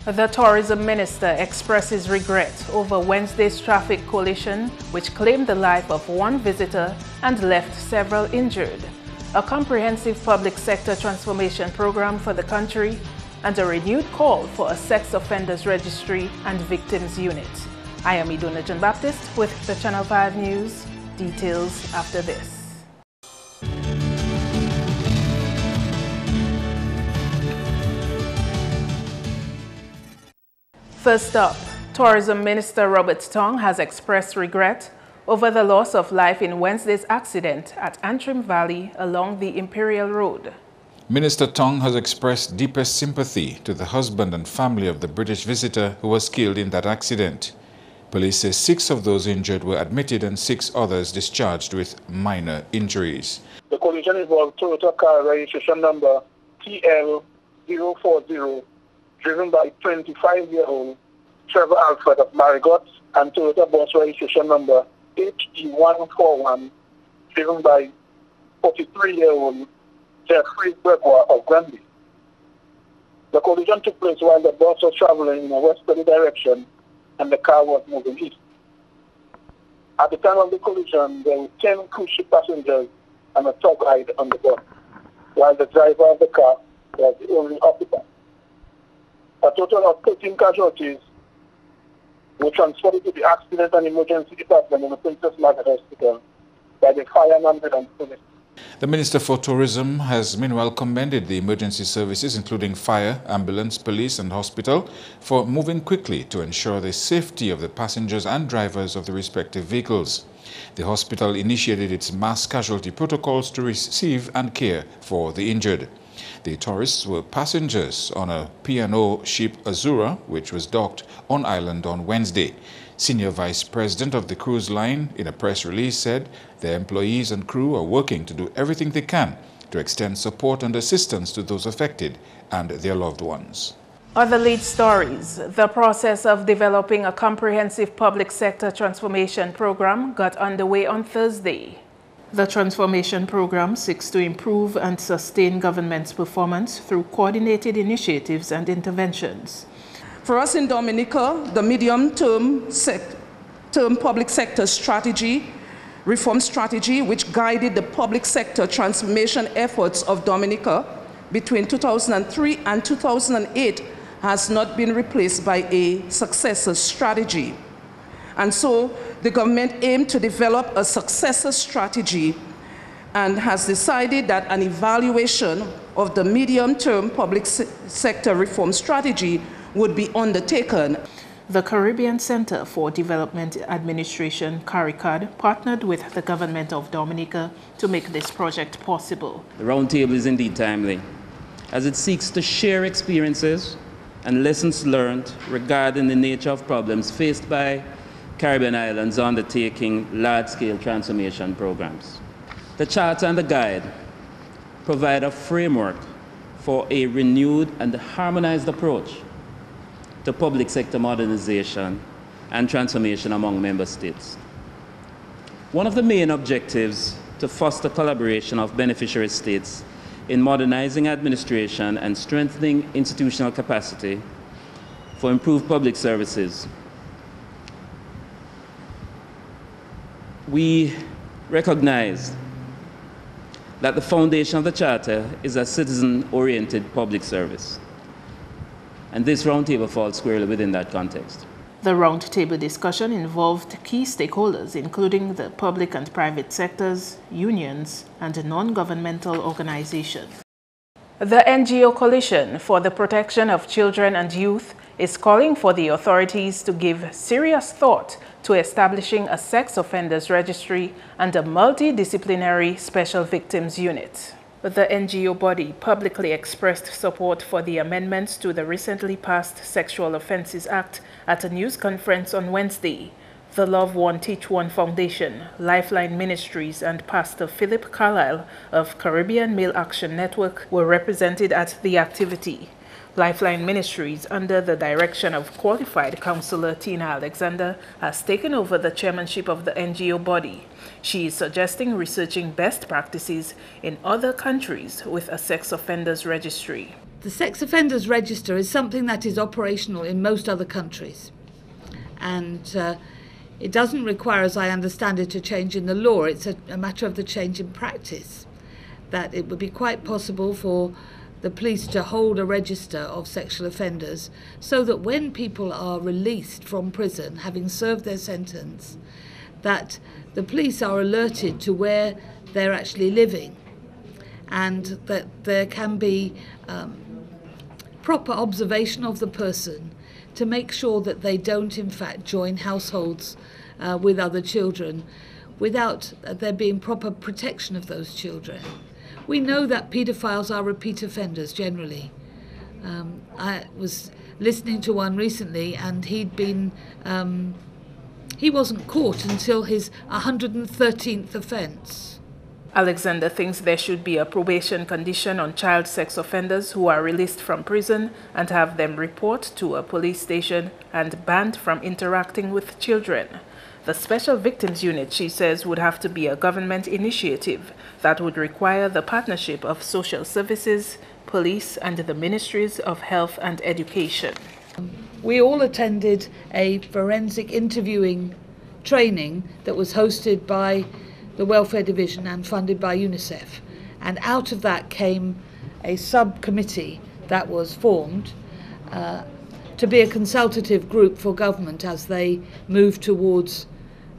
The tourism minister expresses regret over Wednesday's traffic collision, which claimed the life of one visitor and left several injured. A comprehensive public sector transformation program for the country and a renewed call for a sex offenders registry and victims unit. I am Iduna John-Baptist with the Channel 5 News. Details after this. First up, Tourism Minister Robert Tong has expressed regret over the loss of life in Wednesday's accident at Antrim Valley along the Imperial Road. Minister Tong has expressed deepest sympathy to the husband and family of the British visitor who was killed in that accident. Police say 6 of those injured were admitted and 6 others discharged with minor injuries. The collision involved Toyota car registration number TL040, driven by 25-year-old Trevor Alfred of Marigot, and Toyota bus registration number HE141, driven by 43-year-old Jeffrey Gregoire of Granby. The collision took place while the bus was traveling in a westerly direction and the car was moving east. At the time of the collision, there were 10 cruise ship passengers and a tour guide on the bus, while the driver of the car was the only occupant. A total of 13 casualties were transported to the Accident and Emergency Department in the Princess Margaret Hospital by the fire and ambulance police. The Minister for Tourism has meanwhile commended the emergency services, including fire, ambulance, police and hospital, for moving quickly to ensure the safety of the passengers and drivers of the respective vehicles. The hospital initiated its mass casualty protocols to receive and care for the injured. The tourists were passengers on a P&O ship Azura, which was docked on island on Wednesday. Senior Vice President of the cruise line, in a press release, said their employees and crew are working to do everything they can to extend support and assistance to those affected and their loved ones. Other lead stories. The process of developing a comprehensive public sector transformation program got underway on Thursday. The transformation program seeks to improve and sustain government's performance through coordinated initiatives and interventions. For us in Dominica, the medium-term public sector strategy, reform strategy, which guided the public sector transformation efforts of Dominica between 2003 and 2008, has not been replaced by a successor strategy. And so the government aimed to develop a successor strategy and has decided that an evaluation of the medium-term public sector reform strategy would be undertaken. The Caribbean Center for Development Administration, CARICAD, partnered with the government of Dominica to make this project possible. The roundtable is indeed timely, as it seeks to share experiences and lessons learned regarding the nature of problems faced by Caribbean islands undertaking large-scale transformation programs. The Charter and the Guide provide a framework for a renewed and harmonized approach to public sector modernization and transformation among member states. One of the main objectives to foster collaboration of beneficiary states in modernizing administration and strengthening institutional capacity for improved public services. We recognize that the foundation of the Charter is a citizen-oriented public service, and this roundtable falls squarely within that context. The roundtable discussion involved key stakeholders, including the public and private sectors, unions, and non-governmental organizations. The NGO Coalition for the Protection of Children and Youth is calling for the authorities to give serious thought to establishing a sex offenders registry and a multidisciplinary special victims unit. The NGO body publicly expressed support for the amendments to the recently passed Sexual Offences Act at a news conference on Wednesday. The Love One Teach One Foundation, Lifeline Ministries, and Pastor Philip Carlisle of Caribbean Male Action Network were represented at the activity. Lifeline Ministries, under the direction of qualified counselor Tina Alexander, has taken over the chairmanship of the NGO body. She is suggesting researching best practices in other countries with a sex offenders registry. The sex offenders register is something that is operational in most other countries, and it doesn't require, as I understand it, a change in the law. It's a matter of the change in practice, that it would be quite possible for the police to hold a register of sexual offenders so that when people are released from prison, having served their sentence, that the police are alerted to where they're actually living, and that there can be proper observation of the person to make sure that they don't in fact join households with other children without there being proper protection of those children. We know that paedophiles are repeat offenders generally. I was listening to one recently, and he wasn't caught until his 113th offence. Alexander thinks there should be a probation condition on child sex offenders who are released from prison and have them report to a police station and banned from interacting with children. The Special Victims Unit, she says, would have to be a government initiative that would require the partnership of social services, police, and the Ministries of Health and Education. We all attended a forensic interviewing training that was hosted by the Welfare Division and funded by UNICEF. And out of that came a subcommittee that was formed to be a consultative group for government as they move towards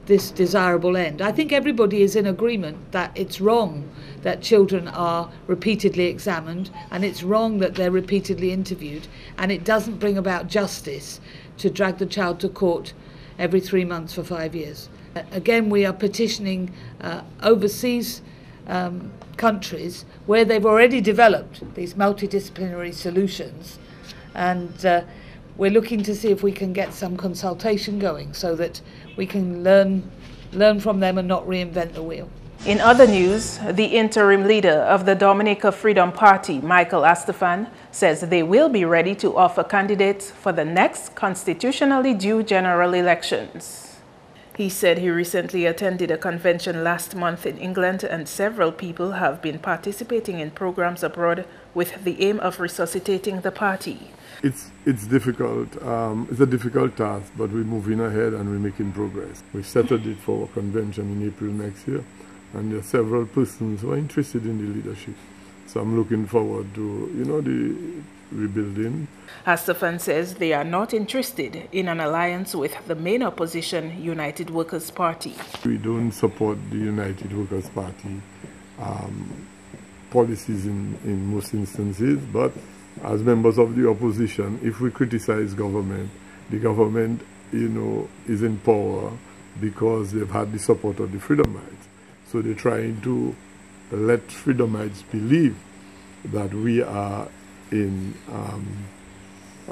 this desirable end. I think everybody is in agreement that it's wrong that children are repeatedly examined, and it's wrong that they're repeatedly interviewed, and it doesn't bring about justice to drag the child to court every 3 months for 5 years. Again, we are petitioning overseas countries where they've already developed these multidisciplinary solutions, and we're looking to see if we can get some consultation going so that we can learn from them and not reinvent the wheel. In other news, the interim leader of the Dominica Freedom Party, Michael Astefan, says they will be ready to offer candidates for the next constitutionally due general elections. He said he recently attended a convention last month in England, and several people have been participating in programs abroad with the aim of resuscitating the party. It's difficult. It's a difficult task, but we're moving ahead and we're making progress. We've settled it for a convention in April next year, and there are several persons who are interested in the leadership. So I'm looking forward to, the rebuilding. Astefan says they are not interested in an alliance with the main opposition, United Workers' Party. We don't support the United Workers' Party policies in most instances, but as members of the opposition, if we criticize government, the government, is in power because they've had the support of the Freedomites. So they're trying to let Freedomites believe that we are in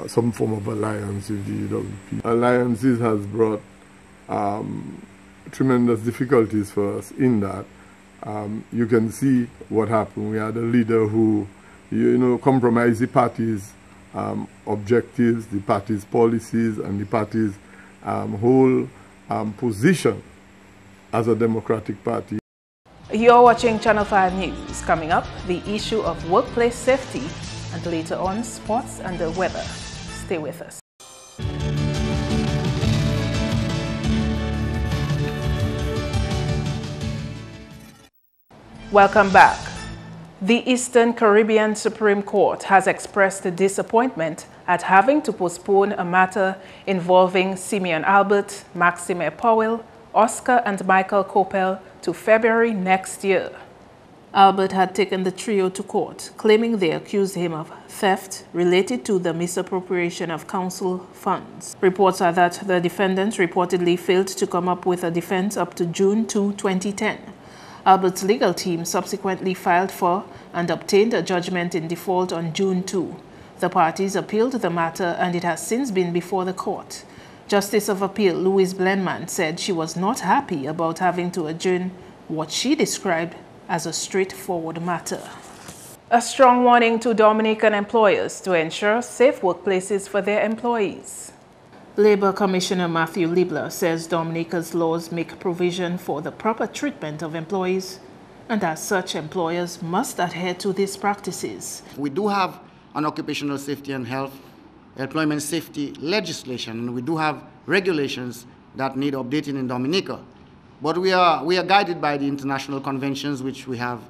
some form of alliance with the UWP. Alliances has brought tremendous difficulties for us in that you can see what happened. We had a leader who, compromised the party's objectives, the party's policies, and the party's whole position as a democratic party. You're watching Channel 5 News. Coming up, the issue of workplace safety, and later on, sports and the weather. Stay with us. Welcome back. The Eastern Caribbean Supreme Court has expressed disappointment at having to postpone a matter involving Simeon Albert, Maxime Powell, Oscar and Michael Coppell to February next year. Albert had taken the trio to court, claiming they accused him of theft related to the misappropriation of council funds. Reports are that the defendants reportedly failed to come up with a defense up to June 2, 2010. Albert's legal team subsequently filed for and obtained a judgment in default on June 2. The parties appealed the matter, and it has since been before the court. Justice of Appeal Louise Blenman said she was not happy about having to adjourn what she described as a straightforward matter. A strong warning to Dominican employers to ensure safe workplaces for their employees. Labor Commissioner Matthew Libler says Dominica's laws make provision for the proper treatment of employees, and as such, employers must adhere to these practices. We do have on occupational safety and health, employment safety legislation, and we do have regulations that need updating in Dominica. But we are guided by the international conventions, which we have,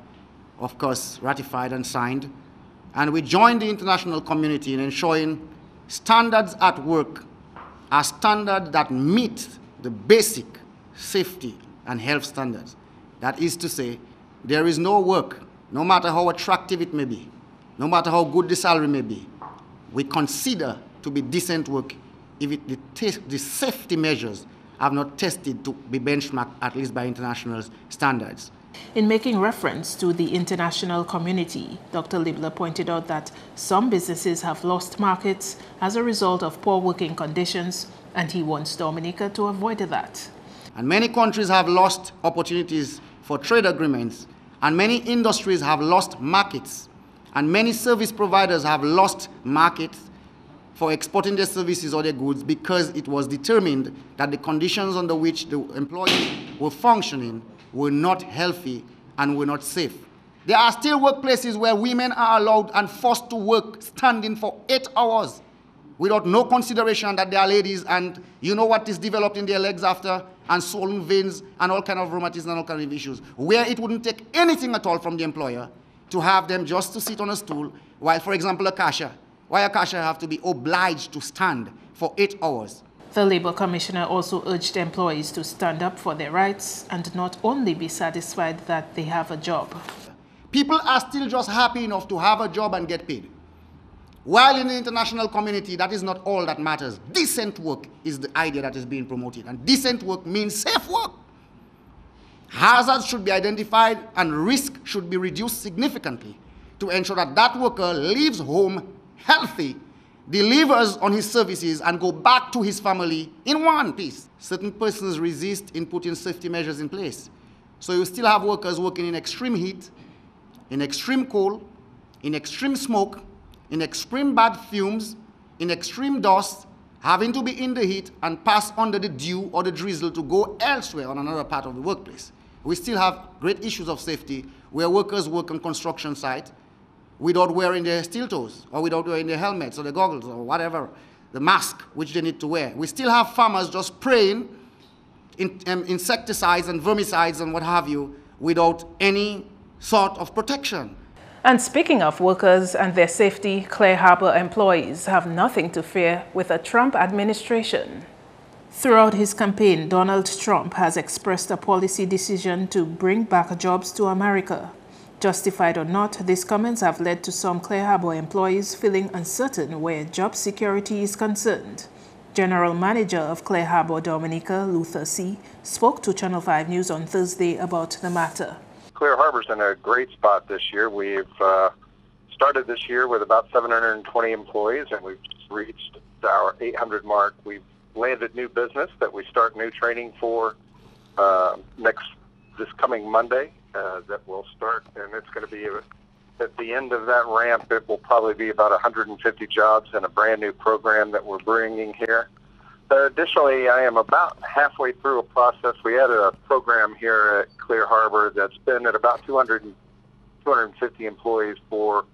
of course, ratified and signed. And we join the international community in ensuring standards at work are standards that meet the basic safety and health standards. That is to say, there is no work, no matter how attractive it may be, no matter how good the salary may be, we consider to be decent work if the safety measures have not tested to be benchmarked, at least by international standards. In making reference to the international community, Dr. Libler pointed out that some businesses have lost markets as a result of poor working conditions, and he wants Dominica to avoid that. And many countries have lost opportunities for trade agreements, and many industries have lost markets, and many service providers have lost markets for exporting their services or their goods because it was determined that the conditions under which the employees were functioning were not healthy and were not safe. There are still workplaces where women are allowed and forced to work standing for 8 hours without no consideration that they are ladies, and you know what is developed in their legs after, and swollen veins and all kind of rheumatism and all kind of issues, where it wouldn't take anything at all from the employer to have them just to sit on a stool while, for example, a cashier. Why a cashier have to be obliged to stand for 8 hours? The Labour Commissioner also urged employees to stand up for their rights and not only be satisfied that they have a job. People are still just happy enough to have a job and get paid. While in the international community, that is not all that matters. Decent work is the idea that is being promoted, and decent work means safe work. Hazards should be identified and risk should be reduced significantly to ensure that that worker leaves home healthy, delivers on his services, and go back to his family in one piece. Certain persons resist in putting safety measures in place. So you still have workers working in extreme heat, in extreme cold, in extreme smoke, in extreme bad fumes, in extreme dust, having to be in the heat and pass under the dew or the drizzle to go elsewhere on another part of the workplace. We still have great issues of safety where workers work on construction sites without wearing their steel toes, or without wearing their helmets or the goggles or whatever, the mask which they need to wear. We still have farmers just spraying insecticides and vermicides and what have you without any sort of protection. And speaking of workers and their safety, Clear Harbor employees have nothing to fear with a Trump administration. Throughout his campaign, Donald Trump has expressed a policy decision to bring back jobs to America. Justified or not, these comments have led to some Clear Harbor employees feeling uncertain where job security is concerned. General Manager of Clear Harbor Dominica, Luther C., spoke to Channel 5 News on Thursday about the matter. Clear Harbor's in a great spot this year. We've started this year with about 720 employees, and we've reached our 800 mark. We've landed new business that we start new training for this coming Monday. That will start, and it's going to be at the end of that ramp. It will probably be about 150 jobs and a brand new program that we're bringing here. Additionally, I am about halfway through a process. We had a program here at Clear Harbor that's been at about 250 employees for the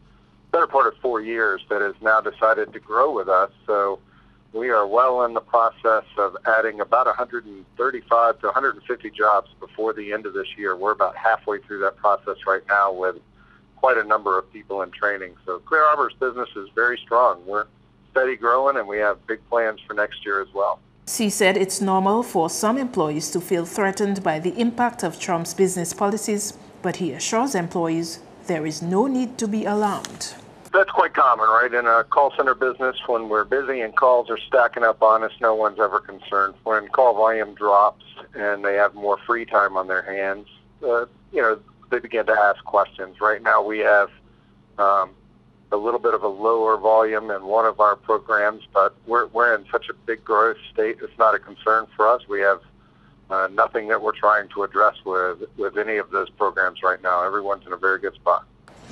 better part of 4 years that has now decided to grow with us. So we are well in the process of adding about 135 to 150 jobs before the end of this year. We're about halfway through that process right now with quite a number of people in training. So Clear Harbor's business is very strong. We're steady growing, and we have big plans for next year as well. C said it's normal for some employees to feel threatened by the impact of Trump's business policies, but he assures employees there is no need to be alarmed. That's quite common, right? In a call center business, when we're busy and calls are stacking up on us, no one's ever concerned. When call volume drops and they have more free time on their hands, they begin to ask questions. Right now we have a little bit of a lower volume in one of our programs, but we're in such a big growth state, it's not a concern for us. We have nothing that we're trying to address with any of those programs right now. Everyone's in a very good spot.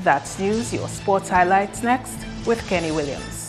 That's news. Your sports highlights next with Kenny Williams.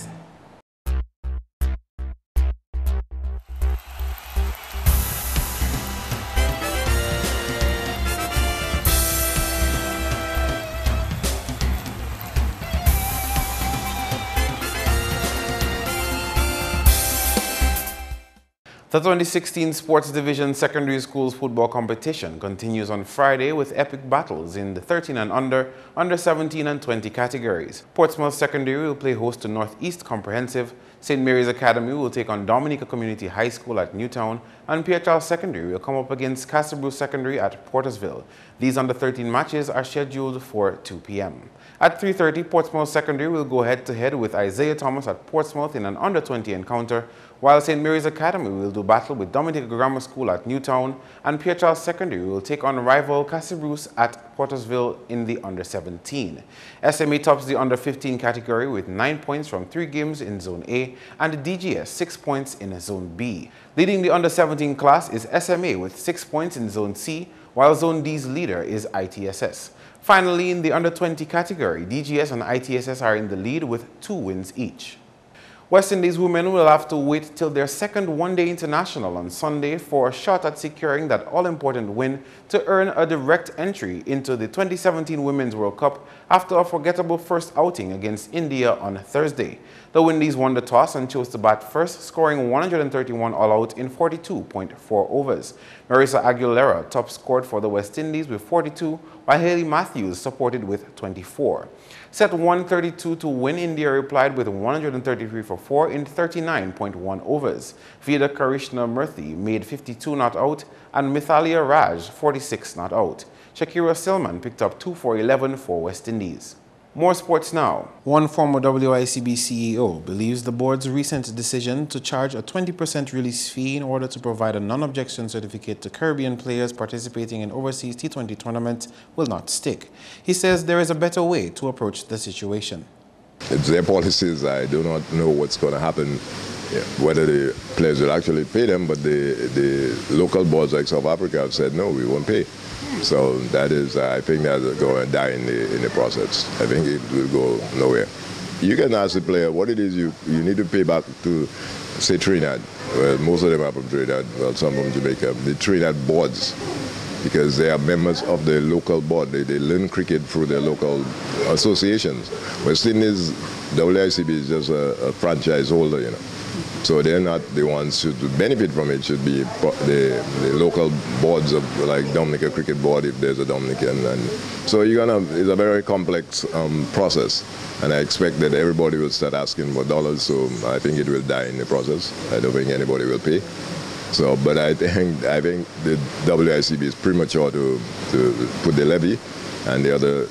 The 2016 Sports Division Secondary Schools Football Competition continues on Friday with epic battles in the 13 and under, under 17 and 20 categories. Portsmouth Secondary will play host to Northeast Comprehensive, St. Mary's Academy will take on Dominica Community High School at Newtown, and Pierre Charles Secondary will come up against Castle Bruce Secondary at Portersville. These under 13 matches are scheduled for 2 p.m. At 3:30, Portsmouth Secondary will go head-to-head with Isaiah Thomas at Portsmouth in an under 20 encounter, while St. Mary's Academy will do battle with Dominica Grammar School at Newtown, and Pierre Charles Secondary will take on rival Castle Bruce at Portersville in the under 17. SMA tops the under 15 category with 9 points from 3 games in Zone A, and DGS 6 points in Zone B. Leading the under 17 class is SMA with 6 points in Zone C, while Zone D's leader is ITSS. Finally, in the under 20 category, DGS and ITSS are in the lead with 2 wins each. West Indies women will have to wait till their second one-day international on Sunday for a shot at securing that all-important win to earn a direct entry into the 2017 Women's World Cup after a forgettable first outing against India on Thursday. The Windies won the toss and chose to bat first, scoring 131 all-out in 42.4 overs. Marissa Aguilera top-scored for the West Indies with 42, while Hayley Matthews supported with 24. Set 132 to win, India replied with 133 for 4 in 39.1 overs. Vida Karishna Murthy made 52 not out and Mithalia Raj 46 not out. Shakira Silman picked up 2 for 11 for West Indies. More sports now. One former WICB CEO believes the board's recent decision to charge a 20% release fee in order to provide a non-objection certificate to Caribbean players participating in overseas T20 tournaments will not stick. He says there is a better way to approach the situation. It's their policies. I do not know what's going to happen, whether the players will actually pay them, but the local boards like South Africa have said, no, we won't pay. So that is, I think that's going to die in the process. I think it will go nowhere. You can ask the player what it is you need to pay back to, say, Trinidad. Well, most of them are from Trinidad, well, some from Jamaica. The Trinidad boards, because they are members of the local board. They learn cricket through their local associations. West Indies, WICB is just a franchise holder, you know. So they're not the ones who benefit from it. Should be the local boards of, like Dominica Cricket Board, if there's a Dominican. And so it's a very complex process. And I expect that everybody will start asking for dollars. So I think it will die in the process. I don't think anybody will pay. So, but I think the WICB is premature to put the levy, and the other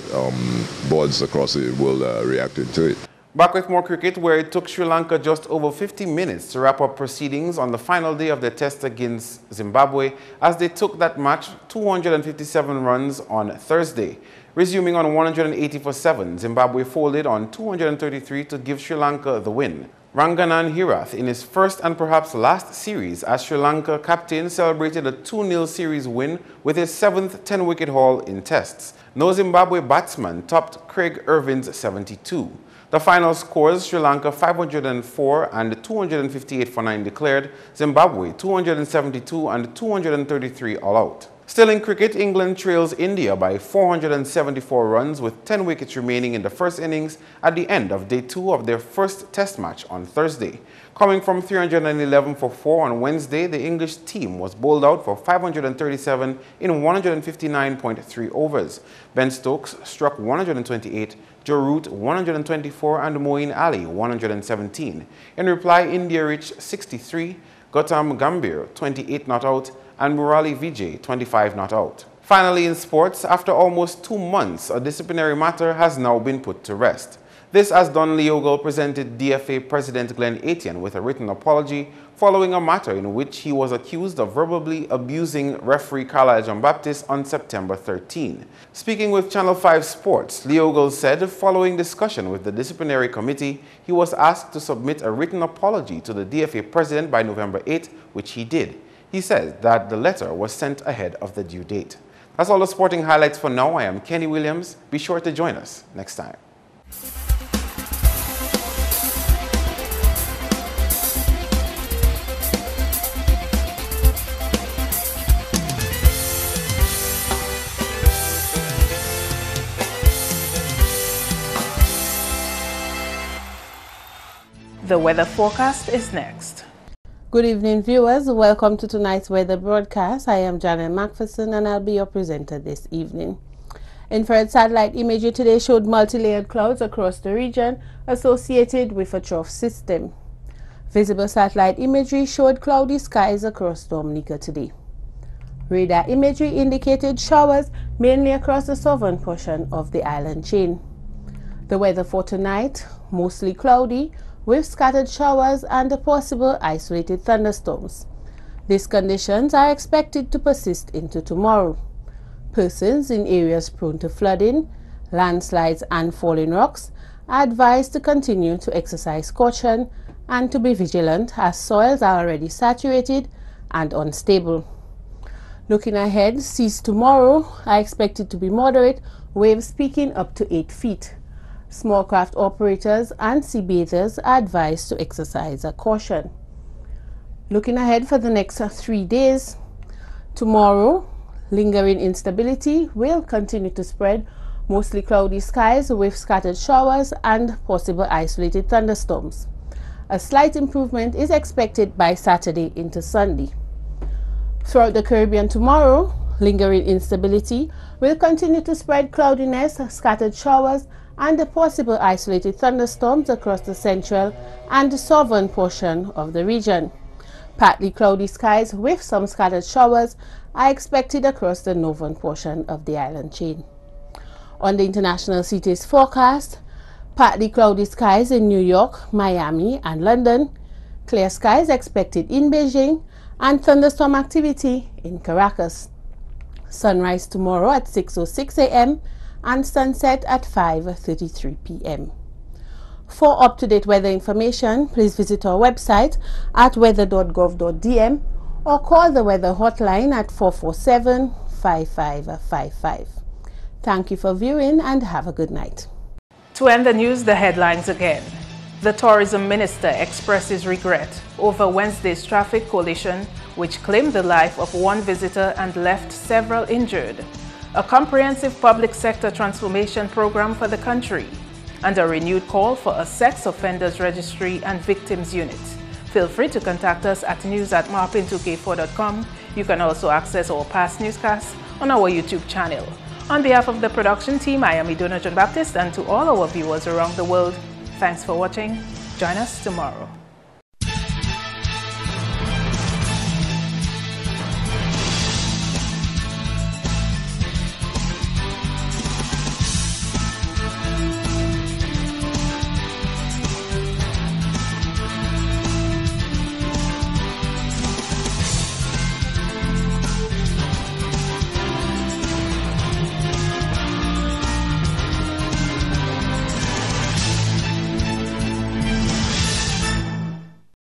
boards across the world are reacting to it. Back with more cricket, where it took Sri Lanka just over 50 minutes to wrap up proceedings on the final day of their test against Zimbabwe as they took that match 257 runs on Thursday. Resuming on 180 for 7, Zimbabwe folded on 233 to give Sri Lanka the win. Ranganan Hirath, in his first and perhaps last series as Sri Lanka captain, celebrated a 2-0 series win with his 7th 10-wicket haul in tests. No Zimbabwe batsman topped Craig Irvin's 72. The final scores: Sri Lanka 504 and 258 for 9 declared, Zimbabwe 272 and 233 all out. Still in cricket, England trails India by 474 runs with 10 wickets remaining in the first innings at the end of day 2 of their first test match on Thursday. Coming from 311 for 4 on Wednesday, the English team was bowled out for 537 in 159.3 overs. Ben Stokes struck 128, Joe Root 124 and Moeen Ali 117. In reply, India reached 63, Gautam Gambhir 28 not out, and Murali Vijay 25 not out. Finally, in sports, after almost 2 months, a disciplinary matter has now been put to rest. This as Don Leogal presented DFA President Glenn Etienne with a written apology following a matter in which he was accused of verbally abusing referee Carlisle Jean-Baptiste on September 13. Speaking with Channel 5 Sports, Leogal said following discussion with the disciplinary committee, he was asked to submit a written apology to the DFA President by November 8, which he did. He said that the letter was sent ahead of the due date. That's all the sporting highlights for now. I am Kenny Williams. Be sure to join us next time. The weather forecast is next. Good evening, viewers. Welcome to tonight's weather broadcast. I am Janet Macpherson and I'll be your presenter this evening. Infrared satellite imagery today showed multi-layered clouds across the region associated with a trough system. Visible satellite imagery showed cloudy skies across Dominica today. Radar imagery indicated showers mainly across the southern portion of the island chain. The weather for tonight, mostly cloudy with scattered showers and possible isolated thunderstorms. These conditions are expected to persist into tomorrow. Persons in areas prone to flooding, landslides and falling rocks are advised to continue to exercise caution and to be vigilant as soils are already saturated and unstable. Looking ahead, seas tomorrow are expected to be moderate, waves peaking up to 8 feet. Small craft operators and sea bathers are advised to exercise caution. Looking ahead for the next 3 days, tomorrow, lingering instability will continue to spread, mostly cloudy skies with scattered showers and possible isolated thunderstorms. A slight improvement is expected by Saturday into Sunday. Throughout the Caribbean tomorrow, lingering instability will continue to spread cloudiness, scattered showers, and the possible isolated thunderstorms across the central and southern portion of the region. Partly cloudy skies with some scattered showers are expected across the northern portion of the island chain. On the international cities forecast, partly cloudy skies in New York, Miami, and London, clear skies expected in Beijing, and thunderstorm activity in Caracas. Sunrise tomorrow at 6:06 a.m. and sunset at 5:33 p.m. For up-to-date weather information, please visit our website at weather.gov.dm or call the weather hotline at 447-5555. Thank you for viewing and have a good night. To end the news, the headlines again. The tourism minister expresses regret over Wednesday's traffic collision, which claimed the life of one visitor and left several injured. A comprehensive public sector transformation program for the country, and a renewed call for a sex offenders registry and victims unit. Feel free to contact us at news@MarpinNewsNov10th2k16. You can also access our past newscasts on our YouTube channel. On behalf of the production team, I am Idona John Baptist, and to all our viewers around the world, thanks for watching. Join us tomorrow.